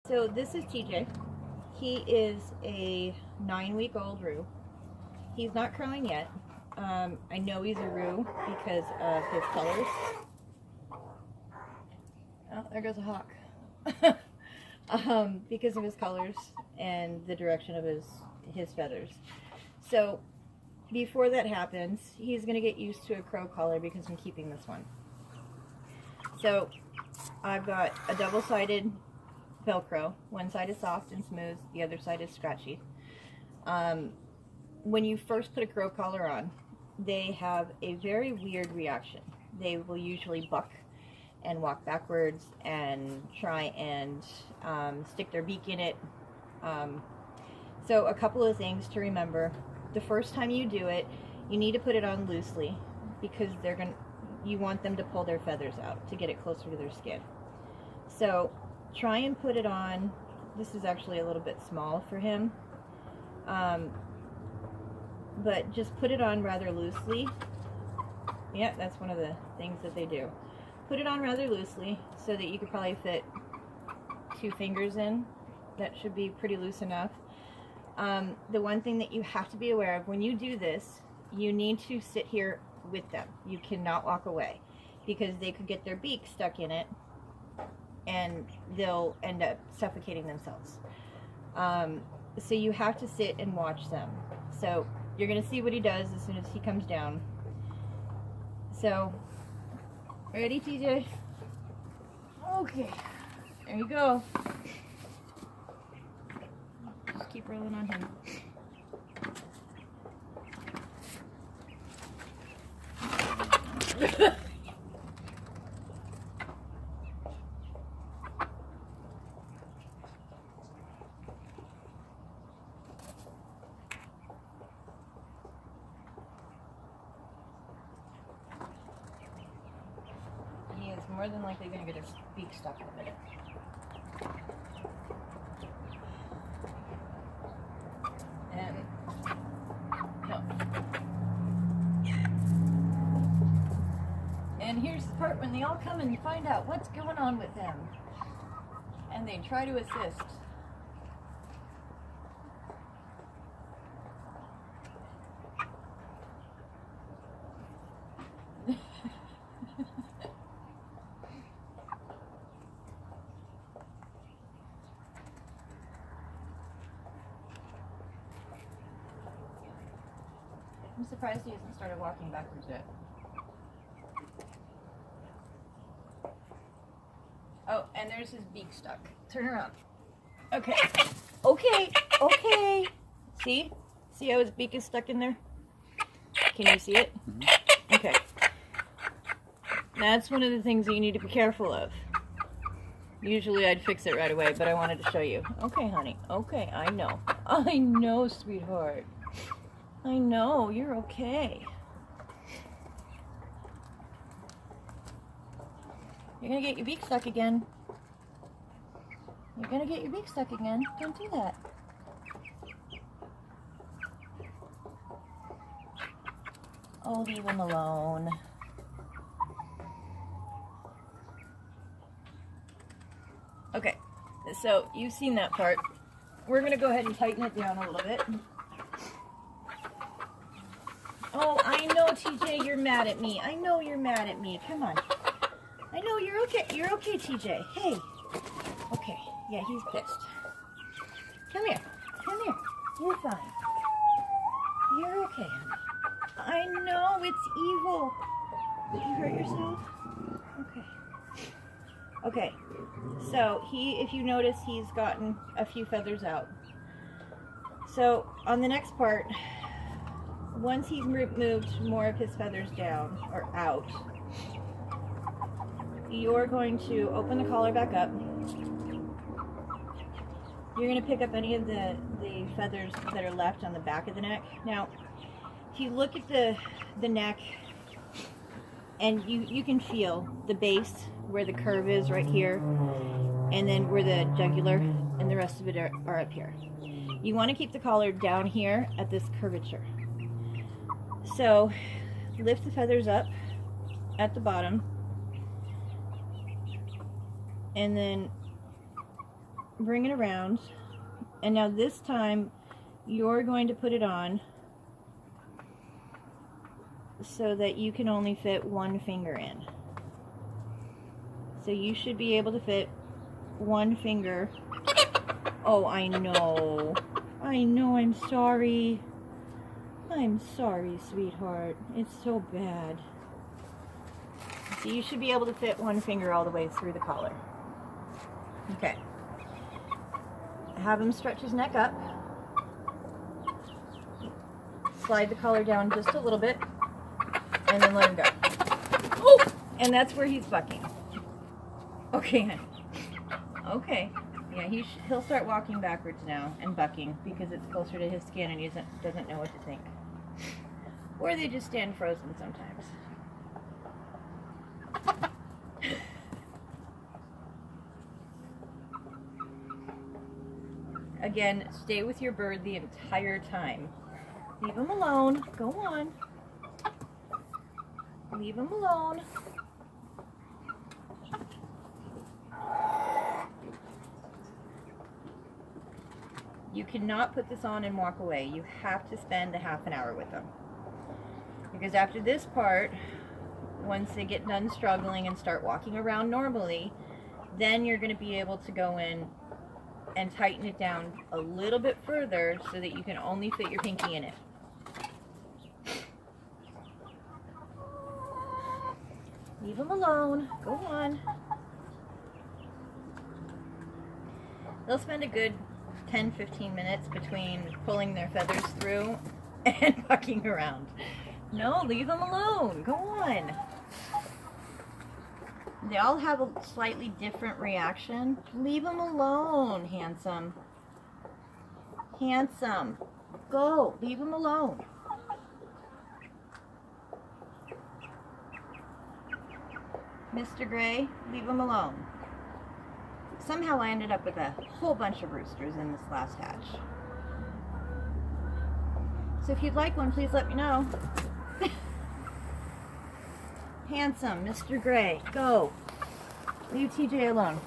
So this is TJ. He is a 9-week-old Roo. He's not crowing yet. I know he's a Roo because of his colors. Oh, there goes a hawk. Because of his colors and the direction of his feathers. So before that happens, he's going to get used to a crow collar because I'm keeping this one. So I've got a double-sided Velcro. One side is soft and smooth, the other side is scratchy. When you first put a crow collar on, they have a very weird reaction. They will usually buck and walk backwards and try and stick their beak in it. So a couple of things to remember. The first time you do it, you need to put it on loosely because you want them to pull their feathers out to get it closer to their skin. So try and put it on. This is actually a little bit small for him, but just put it on rather loosely. Yeah, that's one of the things that they do. Put it on rather loosely so that you could probably fit 2 fingers in. That should be pretty loose enough. The one thing that you have to be aware of when you do this, you need to sit here with them. You cannot walk away because they could get their beak stuck in it and they'll end up suffocating themselves. So you have to sit and watch them. So you're going to see what he does as soon as he comes down. So, ready, TJ? Okay, there you go. Just keep rolling on him. He is more than likely going to get his beak stuck in a minute. And no. And here's the part when they all come and find out what's going on with him. And they try to assist. I'm surprised he hasn't started walking backwards yet. Oh, and there's his beak stuck. Turn around. Okay. Okay. Okay. See? See how his beak is stuck in there? Can you see it? Mm-hmm. Okay. That's one of the things that you need to be careful of. Usually I'd fix it right away, but I wanted to show you. Okay, honey. Okay, I know. I know, sweetheart. I know, you're okay. You're gonna get your beak stuck again. You're gonna get your beak stuck again. Don't do that. Oh, leave him alone. Okay, so you've seen that part. We're gonna go ahead and tighten it down a little bit. Oh, I know, TJ, you're mad at me. I know you're mad at me. Come on. I know you're okay. You're okay, TJ. Hey. Okay. Yeah, he's pissed. Come here. Come here. You're fine. You're okay, honey. I know, it's evil. Did you hurt yourself? Okay. Okay. So, if you notice, he's gotten a few feathers out. So, on the next part, once he's removed more of his feathers down, or out, you're going to open the collar back up. You're going to pick up any of the feathers that are left on the back of the neck. Now, if you look at the neck, and you can feel the base, where the curve is right here, and then where the jugular and the rest of it are up here. You want to keep the collar down here at this curvature. So, lift the feathers up at the bottom, and then bring it around, and now this time you're going to put it on so that you can only fit one finger in. So you should be able to fit one finger. Oh, I know, I'm sorry. I'm sorry, sweetheart. It's so bad. So you should be able to fit one finger all the way through the collar. Okay. Have him stretch his neck up. Slide the collar down just a little bit, and then let him go. Oh! And that's where he's bucking. Okay, honey. Okay. Yeah, he'll start walking backwards now and bucking because it's closer to his skin and he doesn't know what to think. Or they just stand frozen sometimes. Again, stay with your bird the entire time. Leave him alone. Go on. Leave him alone. You cannot put this on and walk away. You have to spend a half an hour with them. Because after this part, once they get done struggling and start walking around normally, then you're going to be able to go in and tighten it down a little bit further so that you can only fit your pinky in it. Leave them alone. Go on. They'll spend a good 10-15 minutes between pulling their feathers through and bucking around. No, leave them alone. Go on. They all have a slightly different reaction. Leave them alone, handsome. Handsome. Go. Leave them alone. Mr. Gray, leave him alone. Somehow I ended up with a whole bunch of roosters in this last hatch. So if you'd like one, please let me know. Handsome, Mr. Gray, go. Leave TJ alone.